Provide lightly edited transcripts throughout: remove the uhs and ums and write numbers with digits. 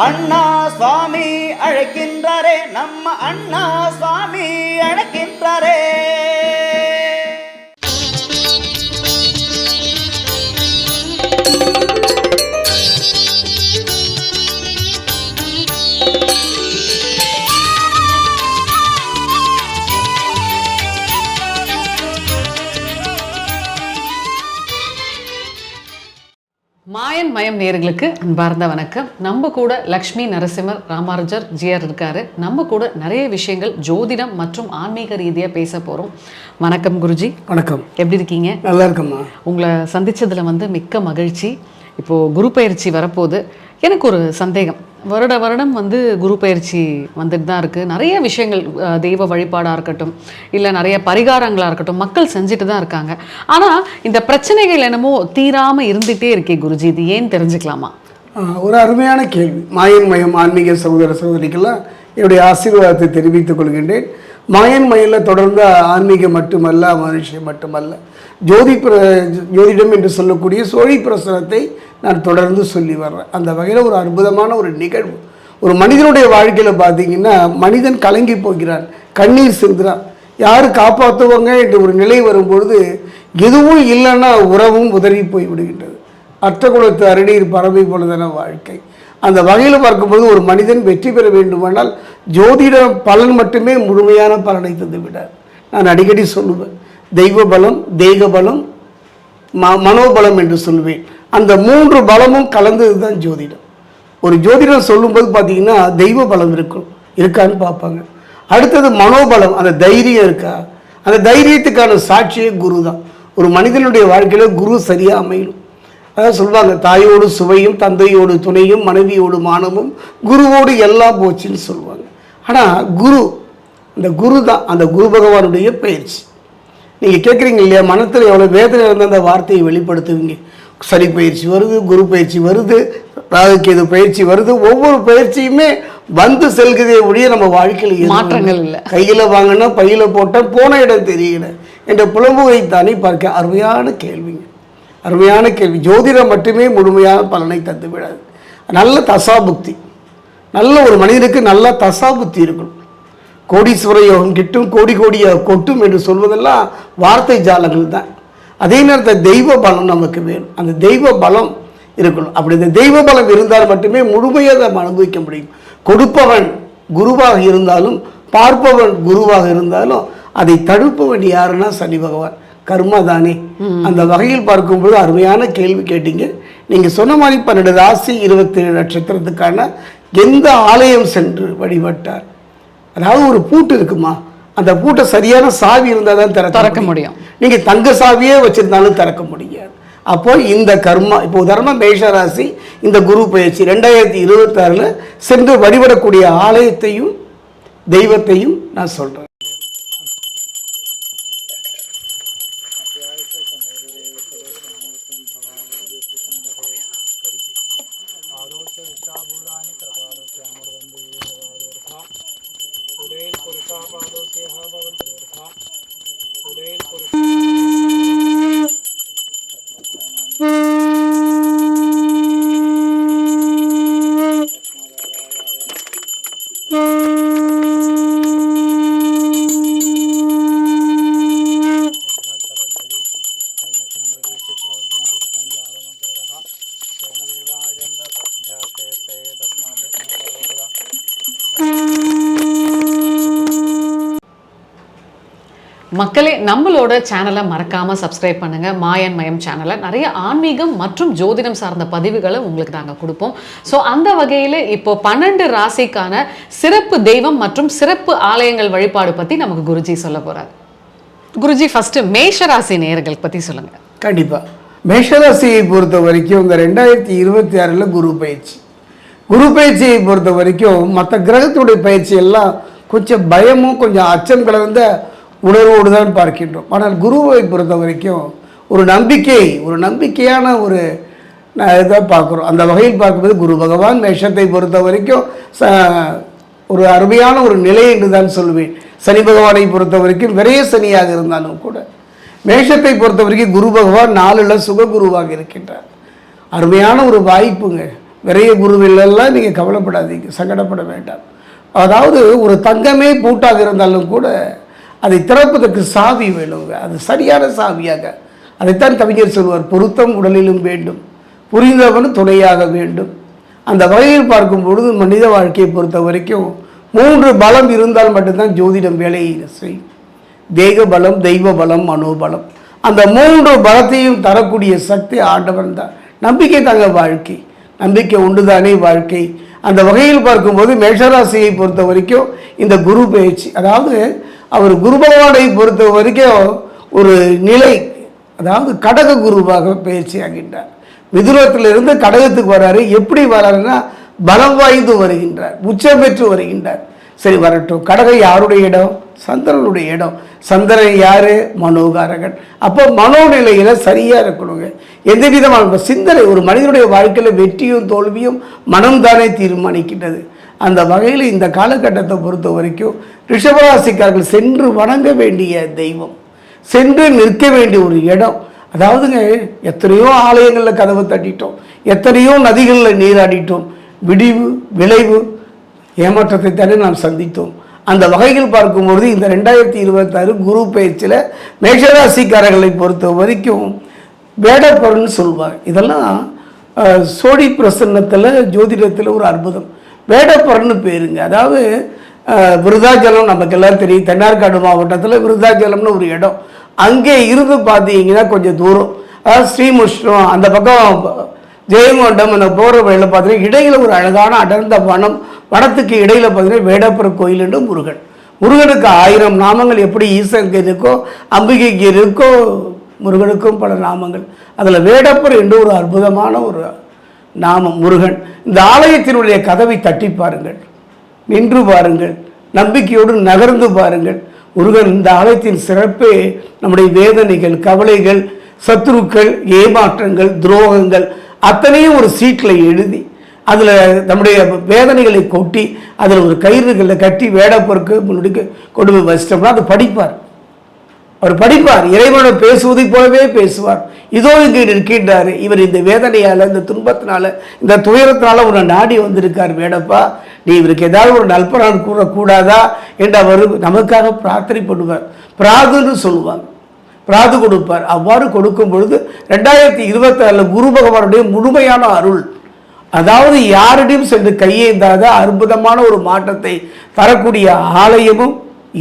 அண்ணா சுவாமி அழைக்கின்றாரே, நம்ம அண்ணா சுவாமி அழைக்கின்றாரே. மாயன் மயம் நேயர்களுக்கு அன்பார்ந்த வணக்கம். நம்ம கூட லக்ஷ்மி நரசிம்மர் ராமானுஜர் ஜிஆர் இருக்காரு. நம்ம கூட நிறைய விஷயங்கள் ஜோதிடம் மற்றும் ஆன்மீக ரீதியாக பேச போகிறோம். வணக்கம் குருஜி. வணக்கம். எப்படி இருக்கீங்க? நல்லா இருக்கம்மா. உங்களை சந்தித்ததில் மிக்க மகிழ்ச்சி. இப்போது குரு பயிற்சி வரப்போகுது. எனக்கு ஒரு சந்தேகம். வருடம் குரு பயிற்சி வந்துட்டு தான் இருக்குது. நிறைய விஷயங்கள் தெய்வ வழிபாடாக இருக்கட்டும், இல்லை நிறைய பரிகாரங்களாக இருக்கட்டும், மக்கள் செஞ்சுட்டு தான் இருக்காங்க. ஆனால் இந்த பிரச்சனைகள் என்னமோ தீராமல் இருந்துகிட்டே இருக்கே குருஜி, இது ஏன் தெரிஞ்சுக்கலாமா? ஒரு அருமையான கேள்வி. மாயன் மயம் ஆன்மீக சகோதர சகோதரிக்கெல்லாம் என்னுடைய ஆசீர்வாதத்தை தெரிவித்துக் கொள்கின்றேன். மாயன் மயிலில் தொடர்ந்து ஆன்மீகம் மட்டுமல்ல, மனுஷன் மட்டுமல்ல, ஜோதிடம் என்று சொல்லக்கூடிய சோழி பிரசனத்தை நான் தொடர்ந்து சொல்லி வர்றேன். அந்த வகையில் ஒரு அற்புதமான ஒரு நிகழ்வு. ஒரு மனிதனுடைய வாழ்க்கையில் பார்த்தீங்கன்னா, மனிதன் கலங்கி போகிறான், கண்ணீர் சிந்துறான். யார் காப்பாற்றுவாங்க என்று ஒரு நிலை வரும்பொழுது எதுவும் இல்லைன்னா உறவும் உதறி போய் விடுகின்றது. அற்ற குலத்து அருநீர் பறவை போலதான வாழ்க்கை. அந்த வகையில் பார்க்கும்போது ஒரு மனிதன் வெற்றி பெற வேண்டுமானால் ஜோதிட பலன் மட்டுமே முழுமையான பலனை தந்து விடார். நான் அடிக்கடி சொல்லுவேன், தெய்வ பலம், தேக பலம், மனோபலம் என்று சொல்லுவேன். அந்த மூன்று பலமும் கலந்தது தான் ஜோதிடம். ஒரு ஜோதிடம் சொல்லும்போது பார்த்தீங்கன்னா தெய்வ பலம் இருக்கான்னு பார்ப்பாங்க. அடுத்தது மனோபலம், அந்த தைரியம் இருக்கா, அந்த தைரியத்துக்கான சாட்சியே குரு தான். ஒரு மனிதனுடைய வாழ்க்கையில் குரு சரியாக அமையணும். அதான் சொல்லுவாங்க, தாயோடு சுவையும் தந்தையோடு துணையும் மனைவியோடு மானமும் குருவோடு எல்லாம் போச்சுன்னு சொல்லுவாங்க. ஆனால் அந்த குரு தான், அந்த குரு பகவானுடைய பயிற்சி. நீங்கள் கேட்குறீங்க இல்லையா, மனத்தில் எவ்வளோ வேதனை இருந்தால் அந்த வார்த்தையை வெளிப்படுத்துவீங்க. சனி பயிற்சி வருது, குரு பயிற்சி வருது, ராகுகேது பயிற்சி வருது. ஒவ்வொரு பயிற்சியுமே வந்து செல்கிறதே ஒழிய நம்ம வாழ்க்கையில் மாற்றங்கள் இல்லை. கையில் வாங்கினா பையில் போட்டால் போன இடம் தெரியல என்ற புலம்புவைத்தானே பார்க்க. அருமையான கேள்விங்க, அருமையான கேள்வி. ஜோதிடம் மட்டுமே முழுமையான பலனை தந்து விடாது. நல்ல தசாபுக்தி, நல்ல ஒரு மனிதனுக்கு நல்ல தசாபுக்தி இருக்கணும். கோடீஸ்வர யோகம் கிட்டும், கோடி கோடியாக கொட்டும் என்று சொல்வதெல்லாம் வார்த்தை ஜாலங்கள் தான். அதே நேரத்தில் தெய்வ பலம் நமக்கு வேணும். அந்த தெய்வ பலம் இருக்கணும். அப்படி இந்த தெய்வ பலம் இருந்தால் மட்டுமே முழுமையாக நம்ம அனுபவிக்க முடியும். கொடுப்பவன் குருவாக இருந்தாலும், பார்ப்பவன் குருவாக இருந்தாலும், அதை தடுப்பவன் யாருன்னா சனி பகவான். கர்மா தானே. அந்த வகையில் பார்க்கும்போது அருமையான கேள்வி கேட்டீங்க. நீங்கள் சொன்ன மாதிரி 12 ராசி 27 நட்சத்திரத்துக்கான எந்த ஆலயம் சென்று வழிபட்டார். அதாவது ஒரு பூட்டு இருக்குமா, அந்த பூட்டை சரியான சாவி இருந்தால் தான் திறக்க முடியும். நீங்கள் தங்க சாவியே வச்சிருந்தாலும் திறக்க முடியாது. அப்போ இந்த கர்மா, இப்போ உதாரணமாக மேஷராசி இந்த குரு பயிற்சி 2026 சென்று வழிபடக்கூடிய ஆலயத்தையும் தெய்வத்தையும் நான் சொல்கிறேன். மக்களே, நம்மளோட சேனலை மறக்காமல் சப்ஸ்கிரைப் பண்ணுங்கள். மாயன் மயம் சேனலை நிறைய ஆன்மீகம் மற்றும் ஜோதிடம் சார்ந்த பதிவுகளை உங்களுக்கு நாங்கள் கொடுப்போம். ஸோ அந்த வகையில் இப்போ 12 ராசிக்கான சிறப்பு தெய்வம் மற்றும் சிறப்பு ஆலயங்கள் வழிபாடு பற்றி நமக்கு குருஜி சொல்ல போகிறார். குருஜி, ஃபஸ்ட்டு மேஷராசி நேயர்கள் பற்றி சொல்லுங்கள். கண்டிப்பாக. மேஷராசியை பொறுத்த வரைக்கும் இந்த 2026 குரு பயிற்சியை பொறுத்த வரைக்கும் மற்ற கிரகத்துடைய பயிற்சி எல்லாம் கொஞ்சம் பயமும் கொஞ்சம் அச்சம் கலந்த உணர்வோடு தான் பார்க்கின்றோம். ஆனால் குருவை பொறுத்த வரைக்கும் ஒரு நம்பிக்கையான ஒரு இதாக பார்க்குறோம். அந்த வகையில் பார்க்கும்போது குரு பகவான் மேஷத்தை பொறுத்த வரைக்கும் ஒரு அருமையான ஒரு நிலை என்று தான் சொல்லுவேன். சனி பகவானை பொறுத்த வரைக்கும் விரைய சனியாக இருந்தாலும் கூட மேஷத்தை பொறுத்த வரைக்கும் குரு பகவான் 4ல் சுககுருவாக இருக்கின்றார். அருமையான ஒரு வாய்ப்புங்க. விரைய குருவிலெல்லாம் நீங்கள் கவலைப்படாதீங்க, சங்கடப்பட வேண்டாம். அதாவது ஒரு தங்கமே பூட்டாக இருந்தாலும் கூட அதை திறப்பதற்கு சாவி வேணுங்க, அது சரியான சாவியாக. அதைத்தான் கவிஞர் சொல்வார், பொருத்தம் உடலிலும் வேண்டும், புரிந்தவன் துணையாக வேண்டும். அந்த வகையில் பார்க்கும் பொழுது மனித வாழ்க்கையை பொறுத்த வரைக்கும் 3 பலம் இருந்தால் மட்டும்தான் ஜோதிடம் வேலையை செய்யும். தேக பலம், தெய்வ பலம், மனோபலம். அந்த 3 பலத்தையும் தரக்கூடிய சக்தி ஆண்டவன் தான். நம்பிக்கை தாங்க வாழ்க்கை, நம்பிக்கை உண்டுதானே வாழ்க்கை. அந்த வகையில் பார்க்கும்போது மேஷராசியை பொறுத்த வரைக்கும் இந்த குரு பயிற்சி, அதாவது அவர் குரு பகவானை பொறுத்த வரைக்கும் ஒரு நிலை, அதாவது கடக குருவாக பயிற்சி ஆகின்றார். மிதுனத்திலிருந்து கடகத்துக்கு வர்றாரு. எப்படி வர்றாருன்னா பலம் வாய்ந்து வருகின்றார், உச்சம் பெற்று வருகின்றார். சரி வரட்டும். கடகம் யாருடைய இடம்? சந்திரனுடைய இடம். சந்திரன் யாரு? மனோகாரகன். அப்போ மனோநிலையில சரியா இருக்கணுங்க. எந்த விதமான சிந்தனை, ஒரு மனிதனுடைய வாழ்க்கையில் வெற்றியும் தோல்வியும் மனம்தானே தீர்மானிக்கின்றது. அந்த வகையில் இந்த காலகட்டத்தை பொறுத்த வரைக்கும் ரிஷபராசிக்காரர்கள் சென்று வணங்க வேண்டிய தெய்வம், சென்று நிற்க வேண்டிய ஒரு இடம். அதாவதுங்க, எத்தனையோ ஆலயங்களில் கதவை தட்டிட்டோம், எத்தனையோ நதிகளில் நீராடிட்டோம், விடிவு விளைவு ஏமாற்றத்தை தானே நாம் சந்தித்தோம். அந்த வகையில் பார்க்கும்பொழுது இந்த 2026 குரு பயிற்சியில் மேஷராசிக்காரர்களை பொறுத்த வரைக்கும் வேடப்பொருள்னு சொல்வாங்க. இதெல்லாம் சோடி பிரசன்னத்தில் ஜோதிடத்தில் ஒரு அற்புதம். வேடப்பொருள்னு பேருங்க. அதாவது விருதாச்சலம் நமக்கு எல்லாம் தெரியும், தென்னார்காடு மாவட்டத்தில் விருதாச்சலம்னு ஒரு இடம். அங்கே இருந்து பார்த்தீங்கன்னா கொஞ்சம் தூரம், அதாவது ஸ்ரீமுஷ்ணம் அந்த பக்கம் ஜெயங்கொண்டம் அந்த போகிற வழியில் பார்த்தீங்கன்னா இடையில் ஒரு அழகான அடர்ந்த வனம், வனத்துக்கு இடையில் பார்த்தீங்கன்னா வேடப்பர் கோயில் என்று முருகன். முருகனுக்கு 1000 நாமங்கள். எப்படி ஈசனுக்கு இருக்கோ, அம்பிகைக்கு இருக்கோ, முருகனுக்கும் பல நாமங்கள். அதில் வேடப்பர் என்று ஒரு அற்புதமான ஒரு நாமம் முருகன். இந்த ஆலயத்தினுடைய கதவை தட்டி பாருங்கள், நின்று பாருங்கள், நம்பிக்கையோடு நகர்ந்து பாருங்கள். முருகன் இந்த ஆலயத்தின் சிறப்பே நம்முடைய வேதனைகள், கவலைகள், சத்துருக்கள், ஏமாற்றங்கள், துரோகங்கள் அத்தனையும் ஒரு சீட்டில் எழுதி அதில் நம்முடைய வேதனைகளை கொட்டி அதில் ஒரு கயிறுகளை கட்டி வேடப்பொருக்கு முன்னாடி கொண்டு போய் வச்சிட்டோம்னா அது படிப்பார். அவர் படிப்பார், இறைவனோட பேசுவதை போலவே பேசுவார். இதோ இங்கே நிற்கின்றார் இவர், இந்த வேதனையால், இந்த துன்பத்தினால, இந்த துயரத்தினால உன்னை நாடி வந்திருக்கார் வேடப்பா, நீ இவருக்கு ஏதாவது ஒரு நல்பலன் கூறக்கூடாதா என்று அவர் நமக்காக பிரார்த்தனை பண்ணுவார். பிராதுன்னு சொல்லுவாங்க, பிராது கொடுப்பார். அவ்வாறு கொடுக்கும் பொழுது 2026 குரு பகவானுடைய முழுமையான அருள், அதாவது யாரிடையும் சென்று கையேந்தாத அற்புதமான ஒரு மாற்றத்தை தரக்கூடிய ஆலயமும்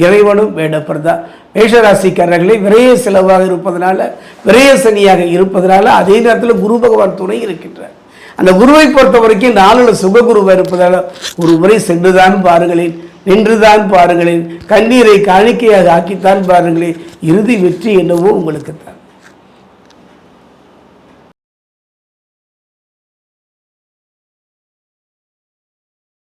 இறைவனும் வேடப்படுதா. மேஷராசிக்காரர்களை விரைய செலவாக இருப்பதனால, விரைய சனியாக இருப்பதனால, அதே நேரத்தில் குரு பகவான் துணை இருக்கின்றார். அந்த குருவை பொறுத்த வரைக்கும் 4 சுபகுருவாக இருப்பதால் ஒரு முறை சென்றுதான் பாருங்களேன், நின்றுதான் பாருங்களேன், கண்ணீரை காணிக்கையாக ஆக்கித்தான் பாருங்களேன், இறுதி வெற்றி என்னவோ உங்களுக்கு தான்.